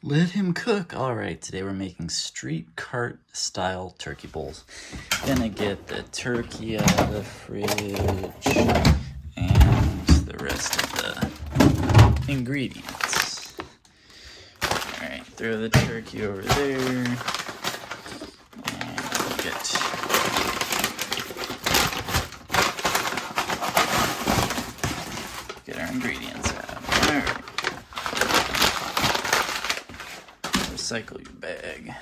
Let him cook. All right, today we're making street cart style turkey bowls. Gonna get the turkey out of the fridge and the rest of the ingredients. All right, throw the turkey over there and get our ingredients out. All right. Recycle your bag.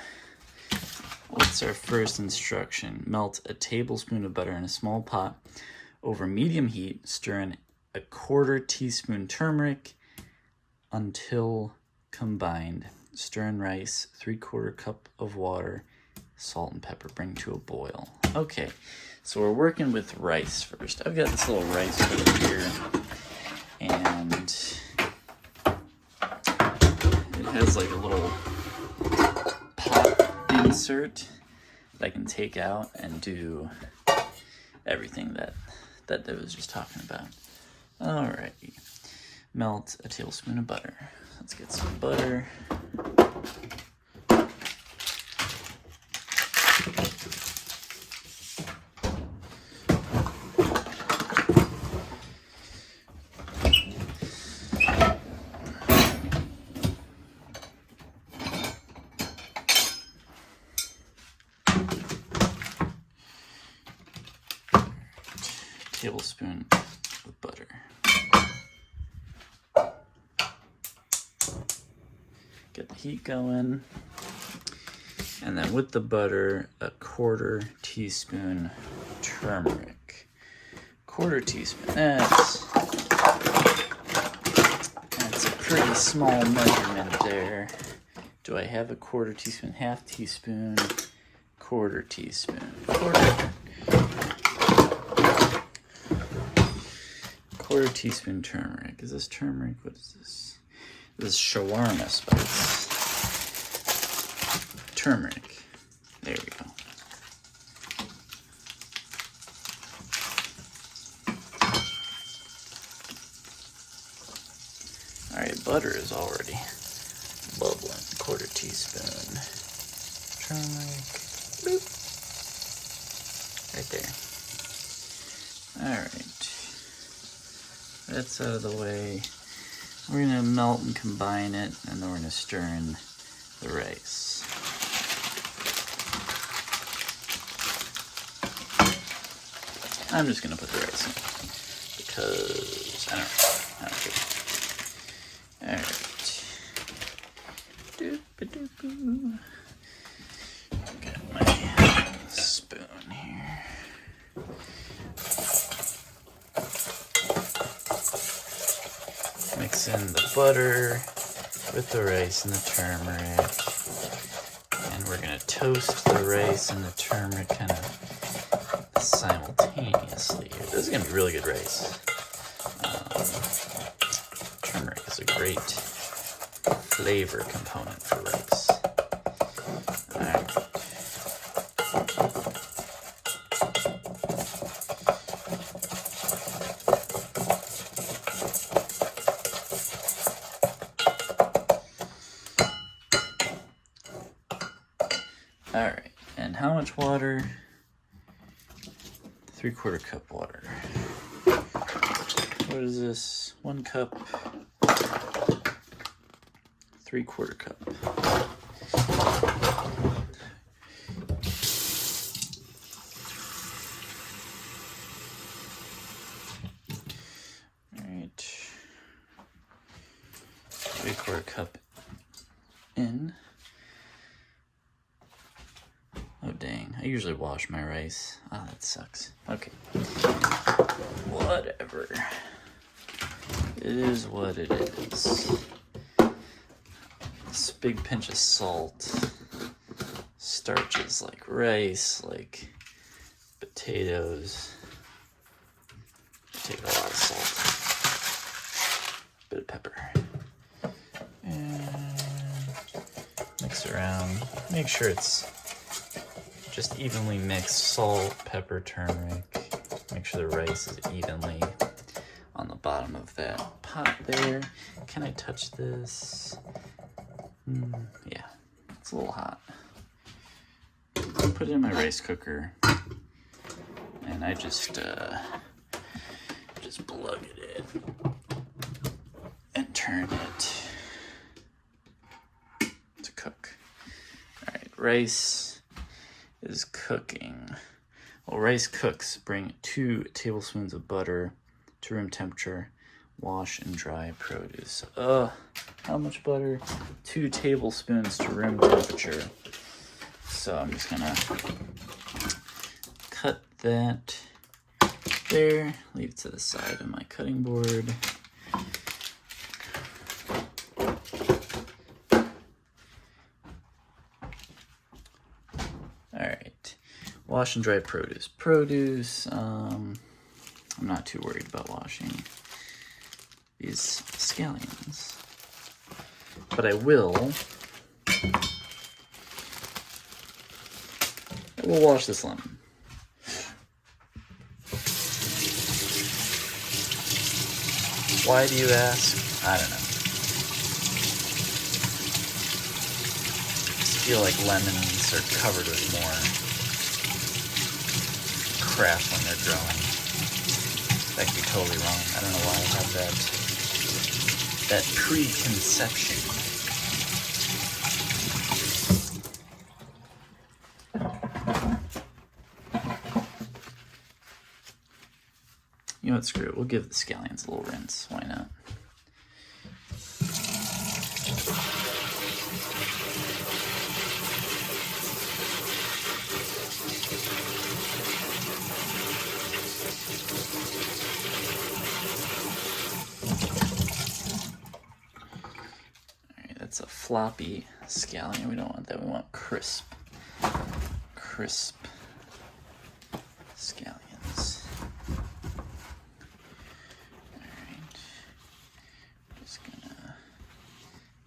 What's our first instruction? Melt a tablespoon of butter in a small pot over medium heat. Stir in a 1/4 teaspoon turmeric until combined. Stir in rice, 3/4 cup of water, salt and pepper. Bring to a boil. Okay, so we're working with rice first. I've got this little rice cooker here, and it has like a little pot insert that I can take out and do everything that I was just talking about. Alright, melt a tablespoon of butter. Let's get some butter. Tablespoon of butter. Get the heat going. And then with the butter, a 1/4 teaspoon turmeric. 1/4 teaspoon. That's a pretty small measurement there. Do I have a 1/4 teaspoon, 1/2 teaspoon, 1/4 teaspoon, 1/4 teaspoon turmeric. Is this turmeric? What is this? This is shawarma spice. Turmeric. There we go. Alright, butter is already bubbling. 1/4 teaspoon. Turmeric. Boop. Right there. Alright. That's out of the way. We're gonna melt and combine it, and then we're gonna stir in the rice. I'm just gonna put the rice in because I don't care. Alright. Doop-a-doop-a. Got my spoon here. Mix in the butter with the rice and the turmeric. And we're gonna toast the rice and the turmeric kind of simultaneously here. This is gonna be really good rice. Turmeric is a great flavor component for rice. Alright. Alright, and how much water? 3/4 cup water. What is this? 1 cup, 3/4 cup. Alright. 3/4 cup in. Oh dang, I usually wash my rice. Ah, that sucks. Okay. Whatever. It is what it is. This big pinch of salt. Starches like rice, like potatoes. Take a lot of salt. Bit of pepper. And mix around. Make sure it's just evenly mixed. Salt, pepper, turmeric. Make sure the rice is evenly on the bottom of that pot there. Can I touch this? Yeah, it's a little hot. Put it in my rice cooker, and I just plug it in and turn it to cook. All right, rice is cooking. While rice cooks, bring 2 tablespoons of butter to room temperature. Wash and dry produce. How much butter? 2 tablespoons to room temperature. So I'm just gonna cut that there, leave it to the side of my cutting board. All right, wash and dry produce. I'm not too worried about washing these scallions, but I will wash this lemon. Why do you ask? I don't know. I just feel like lemons are covered with more crap when they're growing. That could be totally wrong. I don't know why I have that preconception. You know what, screw it. We'll give the scallions a little rinse. Why not? Alright, that's a floppy scallion. We don't want that. We want crisp scallions.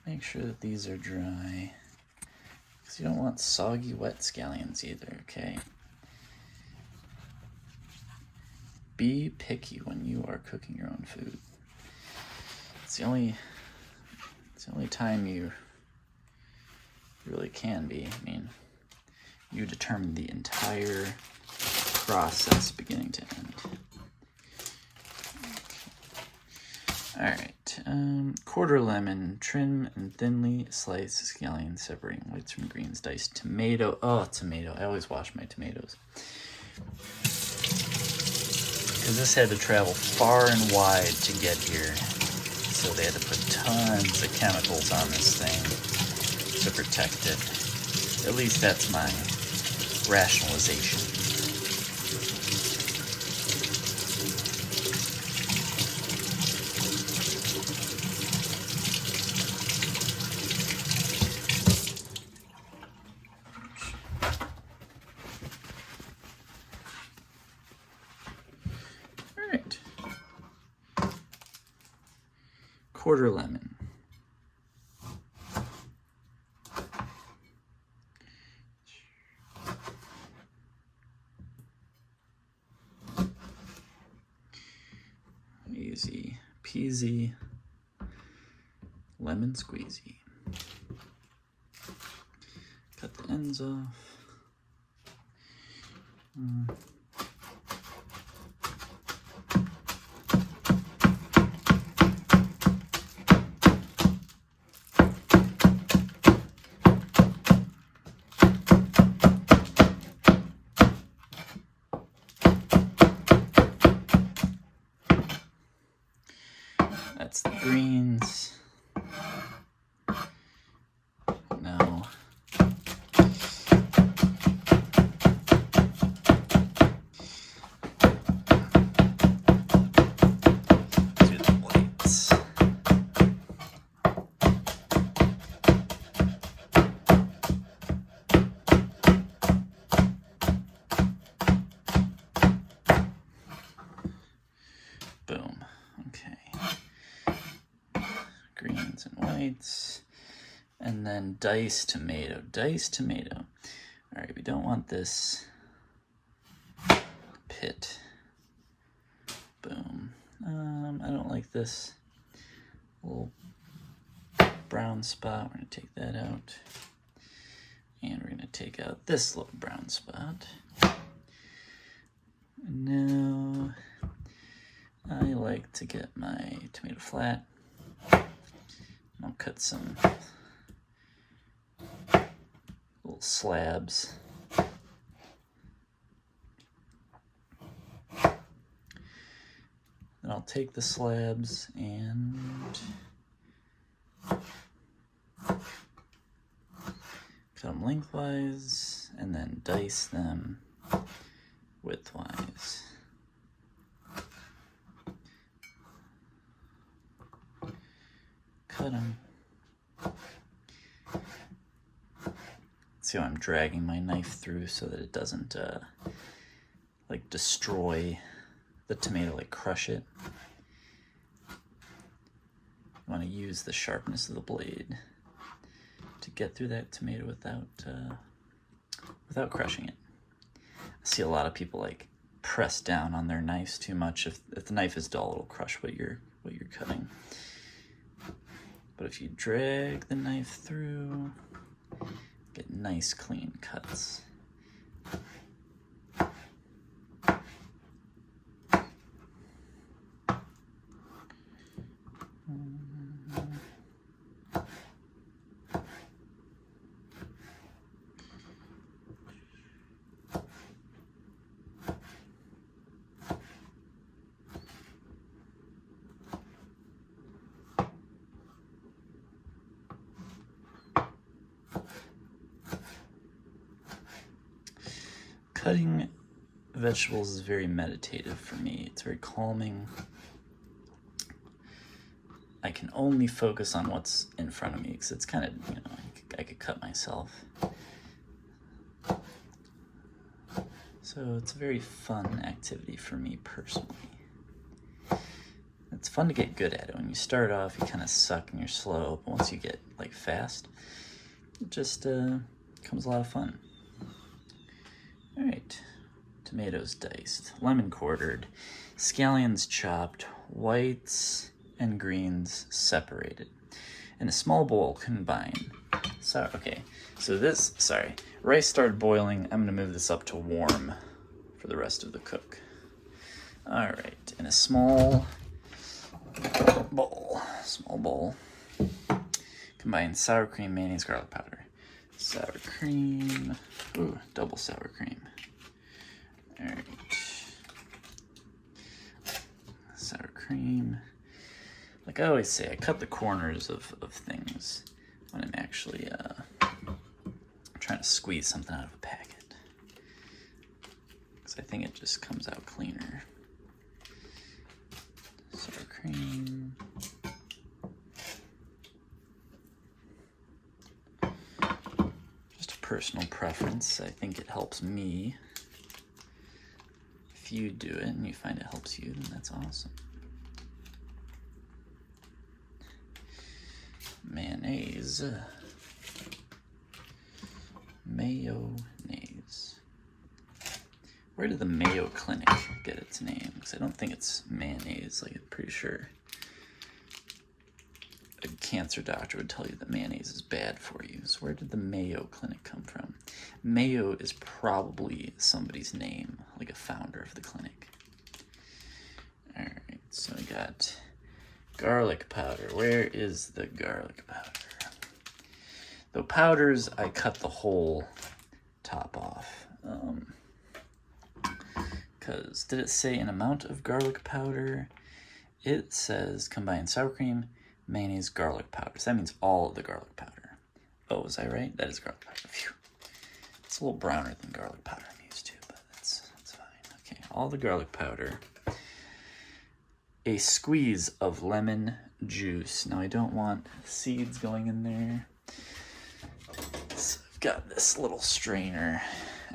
Make sure that these are dry, because you don't want soggy, wet scallions either, okay? Be picky when you are cooking your own food. It's the only time you really can be. I mean, you determine the entire process beginning to end. All right, quarter lemon, trim and thinly slice scallions, separating whites from greens, diced tomato. Oh, tomato, I always wash my tomatoes. Because this had to travel far and wide to get here. So they had to put tons of chemicals on this thing to protect it. At least that's my rationalization. Quarter lemon. Easy peasy lemon squeezy. Cut the ends off. That's the greens. No. Do the whites. Boom. Okay. Greens and whites, and then diced tomato. All right, we don't want this pit. Boom. I don't like this little brown spot. We're going to take that out. And we're going to take out this little brown spot. And now I like to get my tomato flat. I'll cut some little slabs. Then I'll take the slabs and cut them lengthwise and then dice them widthwise. Cut them. See how I'm dragging my knife through so that it doesn't like destroy the tomato, like crush it. You want to use the sharpness of the blade to get through that tomato without crushing it. I see a lot of people like press down on their knives too much. If the knife is dull, it'll crush what you're cutting. But if you drag the knife through, get nice clean cuts. Cutting vegetables is very meditative for me. It's very calming. I can only focus on what's in front of me because it's kind of, I could cut myself. So it's a very fun activity for me personally. It's fun to get good at it. When you start off, you kind of suck and you're slow, but once you get like fast, it just becomes a lot of fun. All right, tomatoes diced, lemon quartered, scallions chopped, whites and greens separated. In a small bowl, combine. Rice started boiling. I'm gonna move this up to warm for the rest of the cook. All right, in a small bowl, combine sour cream, mayonnaise, garlic powder. Sour cream, double sour cream. All right, sour cream. Like I always say, I cut the corners of things when I'm actually trying to squeeze something out of a packet, because I think it just comes out cleaner. Sour cream. Personal preference. I think it helps me. If you do it and you find it helps you, then that's awesome. Mayonnaise. Mayonnaise. Where did the Mayo Clinic get its name? Because I don't think it's mayonnaise. Like, I'm pretty sure a cancer doctor would tell you that mayonnaise is bad for you. So where did the Mayo Clinic come from? Mayo is probably somebody's name, like a founder of the clinic. All right, so we got garlic powder. Where is the garlic powder? The powders, I cut the whole top off. Because did it say an amount of garlic powder? It says combine sour cream, mayonnaise, garlic powder. So that means all of the garlic powder. Oh, was I right? That is garlic powder. Phew. It's a little browner than garlic powder I'm used to, but that's fine. Okay, all the garlic powder. A squeeze of lemon juice. Now I don't want seeds going in there. So I've got this little strainer,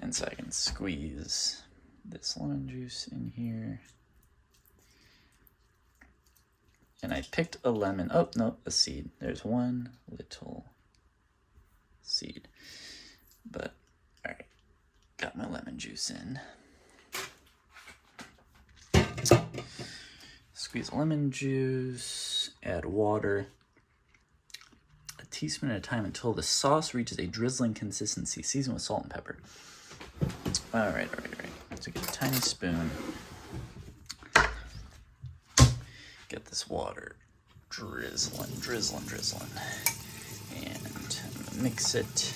and so I can squeeze this lemon juice in here. And I picked a lemon. Oh, no, a seed. There's one little seed. But, all right, got my lemon juice in. Squeeze lemon juice, add water. teaspoon at a time until the sauce reaches a drizzling consistency. Season with salt and pepper. All right. So get a tiny spoon. Get this water drizzling. And I'm gonna mix it.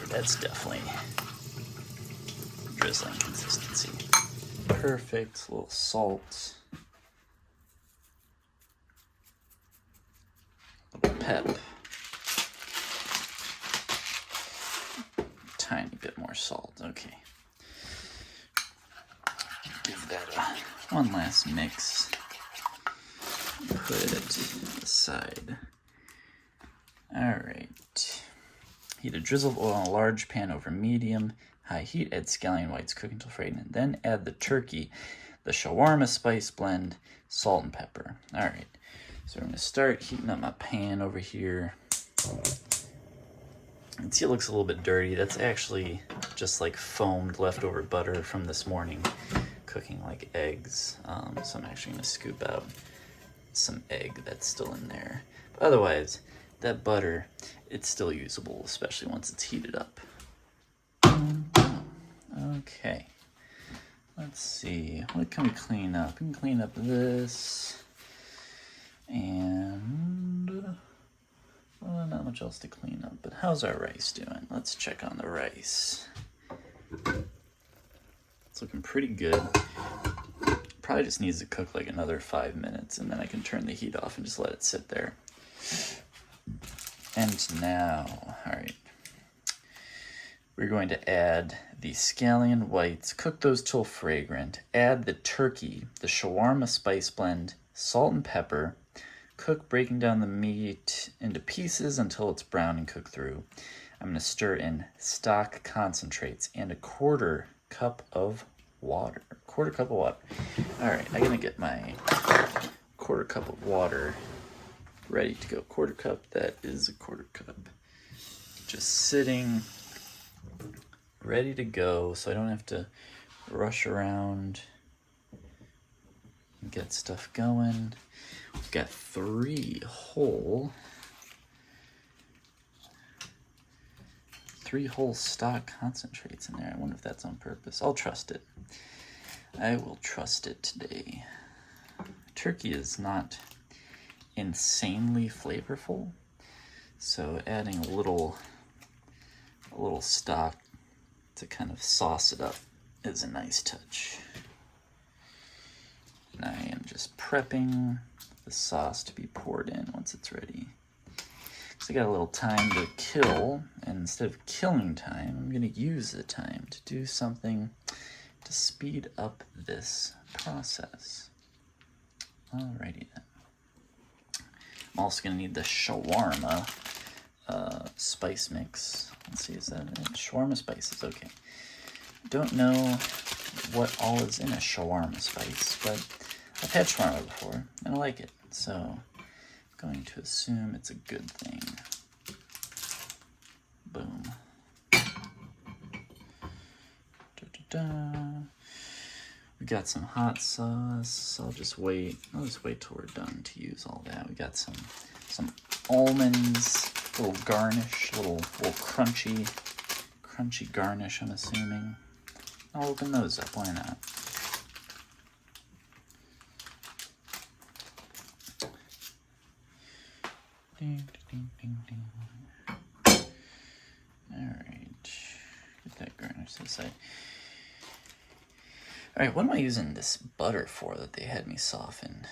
That's definitely drizzling consistency. Perfect. A little salt. A little pep. Tiny bit more salt. Okay. Give that one last mix. Put it aside. All right. Heat a drizzle of oil in a large pan over medium-high heat. Add scallion whites, cook until fragrant. Then add the turkey, the shawarma spice blend, salt, and pepper. All right, so we're going to start heating up my pan over here. You can see it looks a little bit dirty. That's actually just like foamed leftover butter from this morning cooking like eggs. So I'm actually going to scoop out some egg that's still in there. But otherwise, that butter, it's still usable, especially once it's heated up. Okay. Let's see. What can we clean up? We can clean up this. And well, not much else to clean up. But how's our rice doing? Let's check on the rice. It's looking pretty good. Probably just needs to cook like another 5 minutes, and then I can turn the heat off and just let it sit there. And now, all right, we're going to add the scallion whites, cook those till fragrant, add the turkey, the shawarma spice blend, salt and pepper, cook breaking down the meat into pieces until it's brown and cooked through. I'm going to stir in stock concentrates and a quarter cup of water. All right, I'm going to get my quarter cup of water ready to go. Quarter cup, that is a quarter cup. Just sitting, ready to go, so I don't have to rush around and get stuff going. We've got 3 whole stock concentrates in there. I wonder if that's on purpose. I'll trust it. I will trust it today. Turkey is not insanely flavorful, so adding a little stock to kind of sauce it up is a nice touch. And I am just prepping the sauce to be poured in once it's ready. So I got a little time to kill, and instead of killing time, I'm going to use the time to do something to speed up this process. Alrighty then. I'm also going to need the shawarma spice mix. Let's see, is that it? Shawarma spices, okay. Don't know what all is in a shawarma spice, but I've had shawarma before, and I like it. So I'm going to assume it's a good thing. Boom. We got some hot sauce. I'll just wait till we're done to use all that. We got some almonds, a little garnish, a little crunchy garnish, I'm assuming. I'll open those up, why not? Ding, ding, ding, ding. Alright, get that garnish to the side. Alright, what am I using this butter for that they had me soften?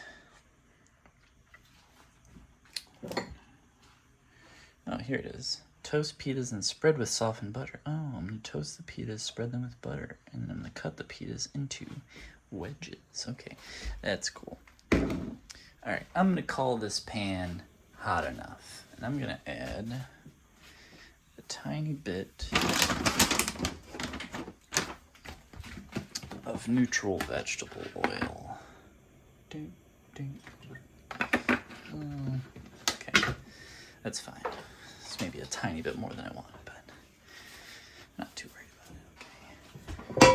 Oh, here it is. Toast pitas and spread with softened butter. Oh, I'm going to toast the pitas, spread them with butter, and then I'm going to cut the pitas into wedges. Okay, that's cool. Alright, I'm going to call this pan hot enough. And I'm going to add a tiny bit of neutral vegetable oil. Okay, that's fine. It's maybe a tiny bit more than I wanted, but not too worried about it.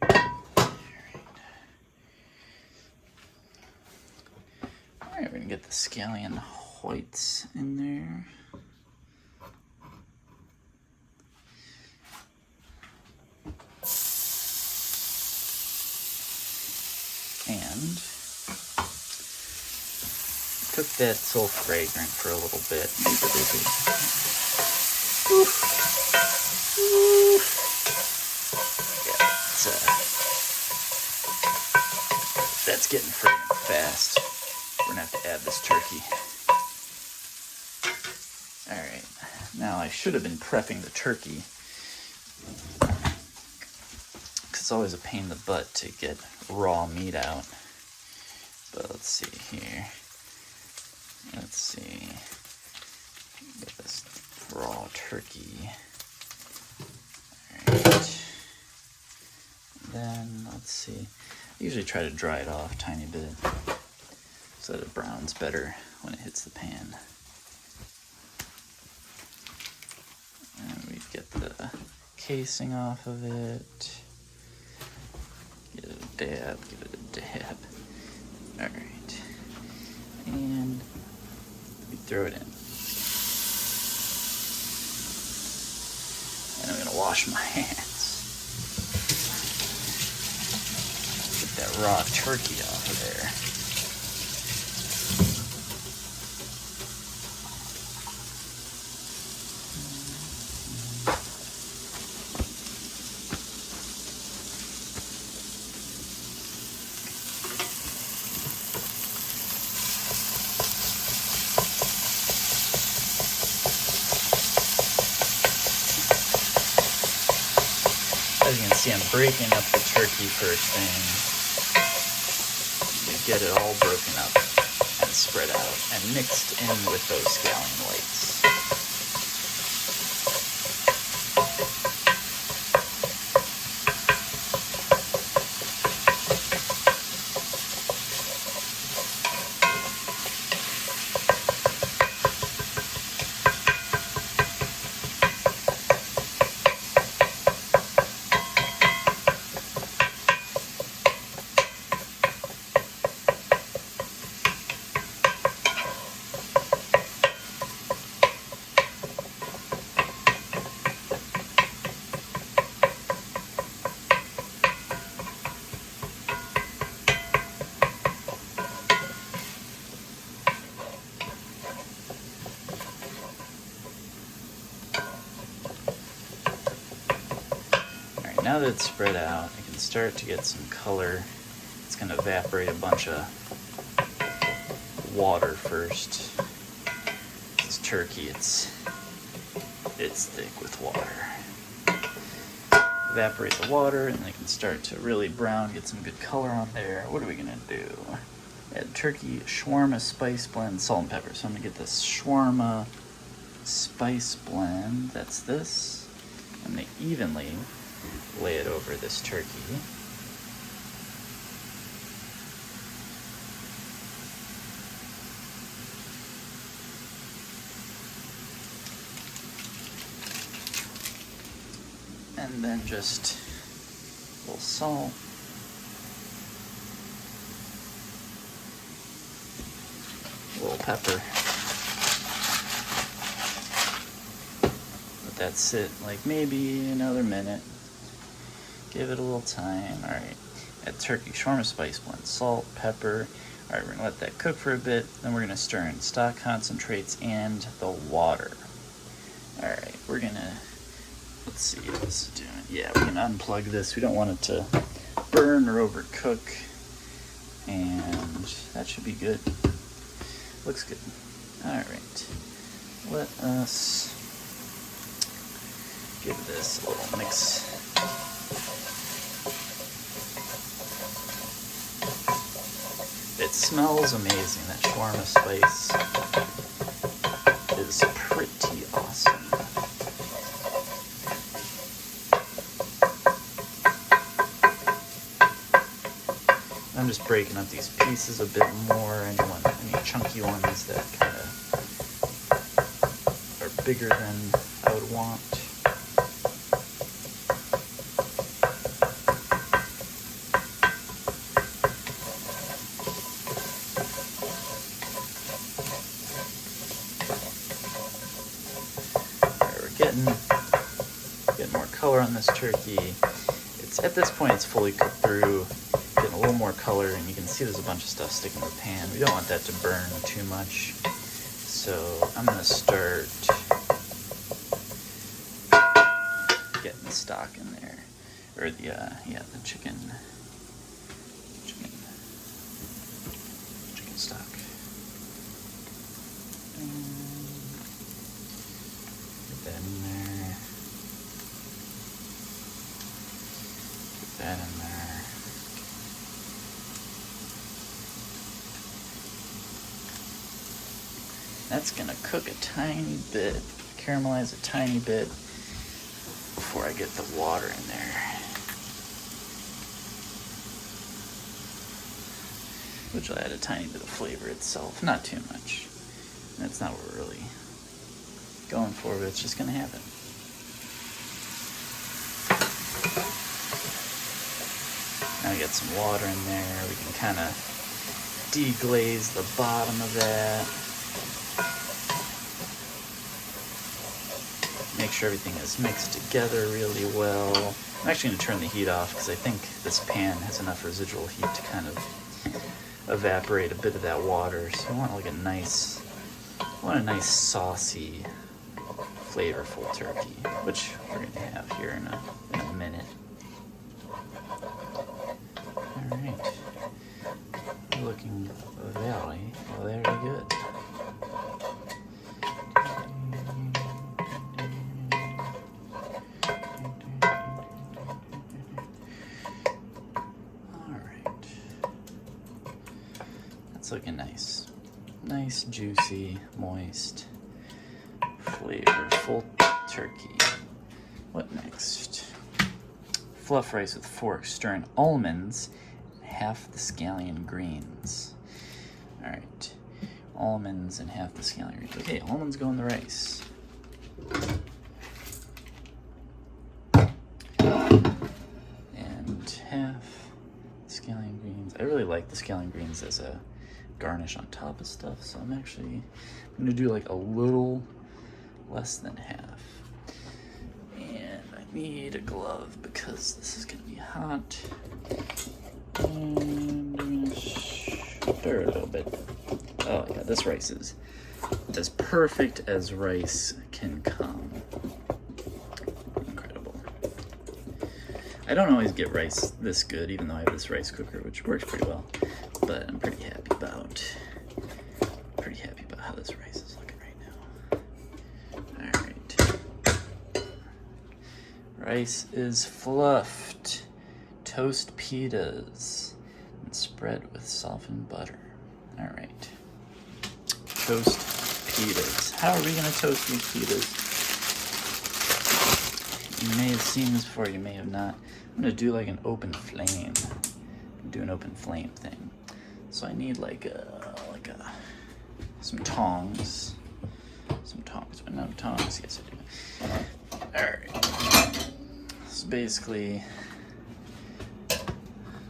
Okay. Alright, we're gonna get the scallion whites in there. And cook that till fragrant for a little bit. Yeah, that's getting fragrant fast. We're gonna have to add this turkey. Alright, now I should have been prepping the turkey, because it's always a pain in the butt to get raw meat out. But let's see here. Let's see. Get this raw turkey. Alright. Then, let's see. I usually try to dry it off a tiny bit so that it browns better when it hits the pan. And we get the casing off of it. Give it a dab, give it a dab. Alright. And we throw it in. And I'm gonna wash my hands. Get that raw turkey off of there. As you can see, I'm breaking up the turkey first thing. We get it all broken up and spread out and mixed in with those scallion whites. Now that it's spread out, I can start to get some color. It's going to evaporate a bunch of water first. This turkey, it's thick with water. Evaporate the water, and I can start to really brown, get some good color on there. What are we going to do? Add turkey, shawarma spice blend, salt and pepper. So I'm going to get this shawarma spice blend. That's this. I'm going to evenly lay it over this turkey. And then just a little salt. A little pepper. Let that sit like maybe another minute. Give it a little time. Alright, add turkey, shawarma spice blend, salt, pepper. Alright, we're going to let that cook for a bit. Then we're going to stir in stock concentrates and the water. Alright, we're going to, let's see what this is doing. Yeah, we can unplug this. We don't want it to burn or overcook. And that should be good. Looks good. Alright, let us give this a little mix. It's smells amazing. That shawarma spice is pretty awesome. I'm just breaking up these pieces a bit more. Any chunky ones that kind of are bigger than I would want. Getting more color on this turkey. It's at this point it's fully cooked through, getting a little more color, and you can see there's a bunch of stuff sticking to the pan. We don't want that to burn too much, so I'm gonna start getting the stock in there, or the chicken stock. Get that in there. Get that in there. That's gonna cook a tiny bit, caramelize a tiny bit before I get the water in there. Which will add a tiny bit of flavor itself, not too much. That's not what we're really going for, but it's just gonna happen. Now we got some water in there. We can kind of deglaze the bottom of that. Make sure everything is mixed together really well. I'm actually going to turn the heat off because I think this pan has enough residual heat to kind of evaporate a bit of that water. So I want like a nice saucy, flavorful turkey, which we're going to have here in a minute. All right, looking very good. Looking nice. Nice, juicy, moist, flavorful turkey. What next? Fluff rice with fork. Stir in almonds and half the scallion greens. All right. Almonds and half the scallion greens. Okay, almonds go in the rice. And half scallion greens. I really like the scallion greens as a garnish on top of stuff, so I'm gonna do like a little less than half. And I need a glove because this is gonna be hot. And I'm gonna stir it a little bit. Oh yeah, this rice is as perfect as rice can come. Incredible. I don't always get rice this good, even though I have this rice cooker, which works pretty well. But I'm pretty happy about how this rice is looking right now. All right, rice is fluffed. Toast pitas and spread with softened butter. All right, toast pitas. How are we gonna toast these pitas? You may have seen this before, you may have not. I'm gonna do like an open flame. Do an open flame thing. So I need some tongs. Some tongs. Do I not have tongs? Yes, I do. Alright. So basically,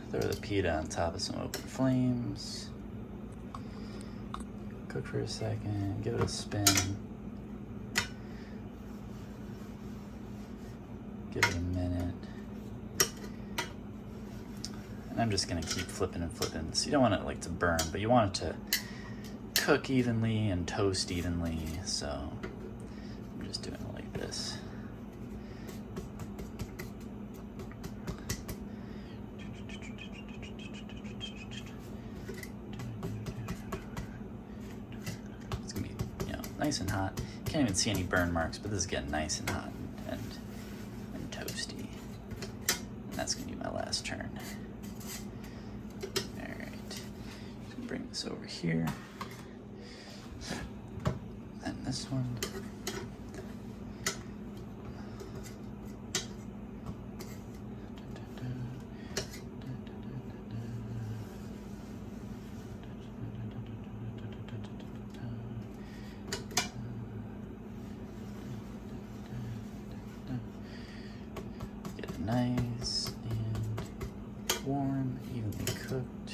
throw the pita on top of some open flames. Cook for a second. Give it a spin. Give it a minute. And I'm just gonna keep flipping and flipping. So you don't want it to burn, but you want it to cook evenly and toast evenly. So I'm just doing it like this. It's gonna be, nice and hot. Can't even see any burn marks, but this is getting nice and hot and toasty. And that's gonna be my last turn. Bring this over here. And this one. Get it nice and warm, evenly cooked.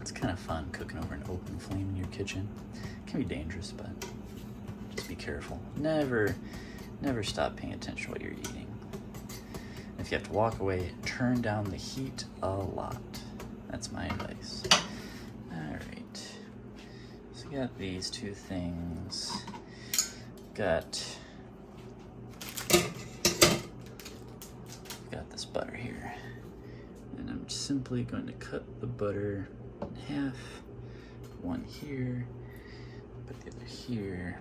It's kind of fun cooking over an open flame in your kitchen. It can be dangerous, but just be careful. Never stop paying attention to what you're eating. If you have to walk away, turn down the heat a lot. That's my advice. All right. So we got these two things. Got this butter here. And I'm simply going to cut the butter in half. One here, put the other here.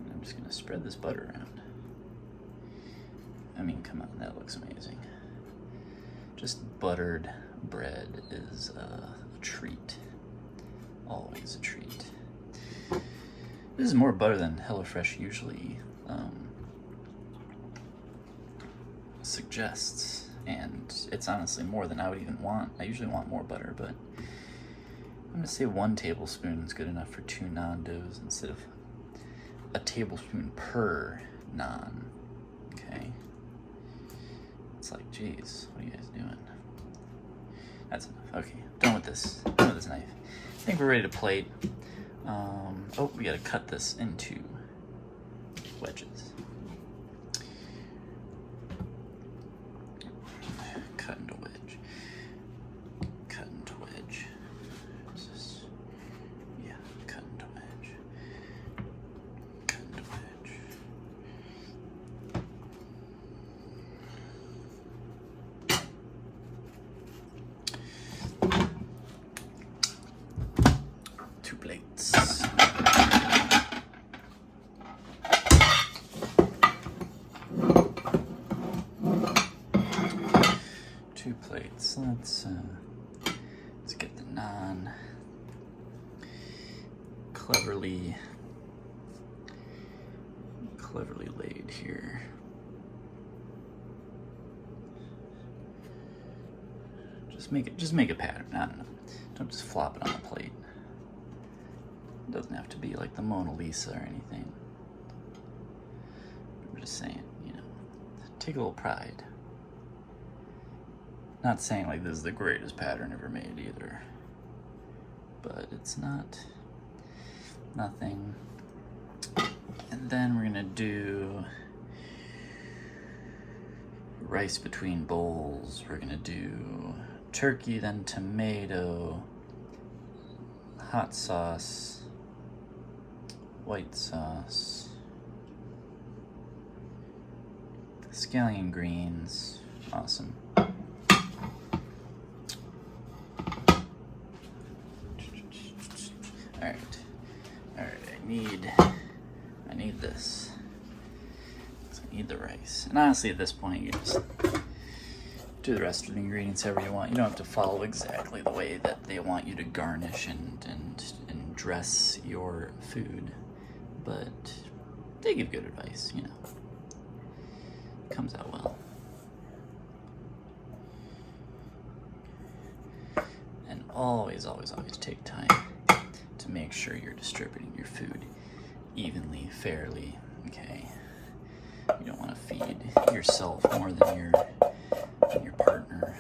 And I'm just gonna spread this butter around. I mean, come on, that looks amazing. Just buttered bread is a treat. Always a treat. This is more butter than HelloFresh usually suggests, and it's honestly more than I would even want. I usually want more butter, but I'm gonna say 1 tablespoon is good enough for 2 naan doughs instead of a tablespoon per naan. Okay. It's like, geez, what are you guys doing? That's enough. Okay, done with this knife. I think we're ready to plate. Oh, we gotta cut this into wedges. Cut into wedge. Cut into wedge. What's this? Yeah, cut into wedge. Cut into wedge. 2 plates. Let's get the naan cleverly laid here. Just make a pattern. I don't know. Don't just flop it on a plate. It doesn't have to be like the Mona Lisa or anything. I'm just saying, you know, take a little pride. Not saying like this is the greatest pattern ever made either, but it's nothing. And then we're gonna do rice between bowls. We're gonna do turkey, then tomato, hot sauce, white sauce, scallion greens. Awesome. I need this. So I need the rice. And honestly, at this point, you just do the rest of the ingredients however you want. You don't have to follow exactly the way that they want you to garnish and dress your food, but they give good advice, you know. It comes out well. And always take time to make sure you're distributing your food evenly, fairly, okay? You don't want to feed yourself more than your partner.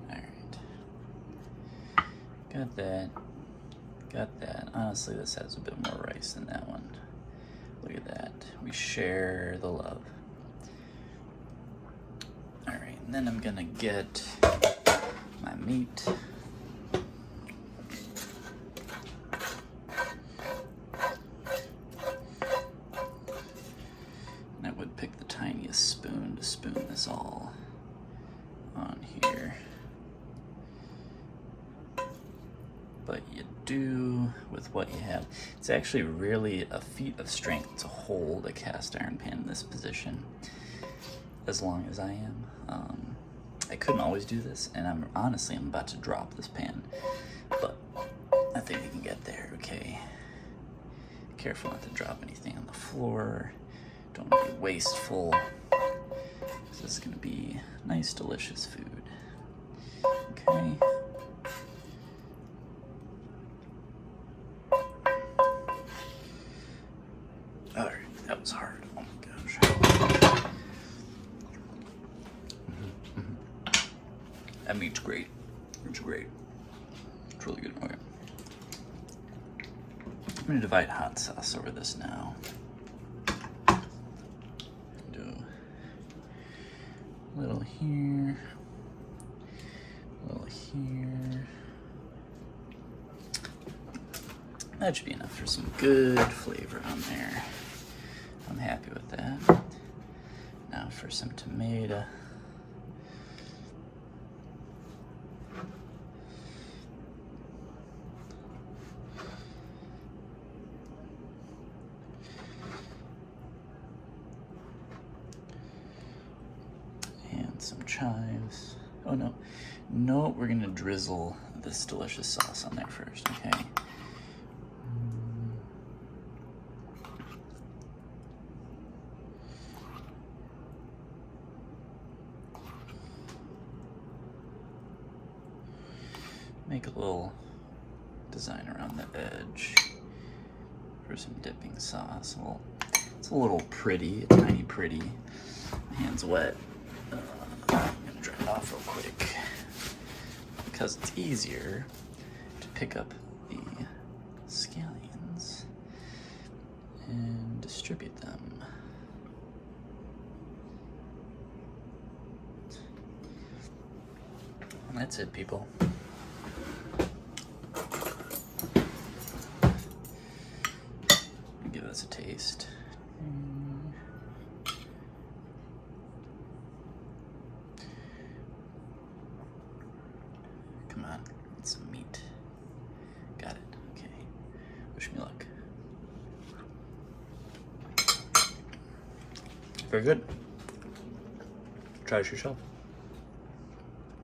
Alright. Got that. Honestly, this has a bit more rice than that one. Look at that. We share the love. Alright, and then I'm gonna get my meat. And I would pick the tiniest spoon to spoon this all on here. But you do with what you have. It's actually really a feat of strength to hold a cast iron pan in this position, as long as I am. I couldn't always do this, and I'm about to drop this pan, but I think we can get there. Okay. Careful not to drop anything on the floor. Don't want to be wasteful. This is going to be nice, delicious food. Okay. Alright, that was hard. Oh my gosh. That meat's great. It's great. It's really good. Okay. I'm going to divide hot sauce over this now. Do a little here, a little here. That should be enough for some good flavor on there. I'm happy with that. Now for some tomato. And some chives. Oh no. No, we're gonna drizzle this delicious sauce on there first, okay? Make a little design around the edge for some dipping sauce. Well, it's a little pretty, a tiny pretty. My hand's wet. I'm gonna dry it off real quick because it's easier to pick up the scallions and distribute them. And that's it, people. Give this a taste. Come on, get some meat. Got it. Okay. Wish me luck. Very good. Try it yourself.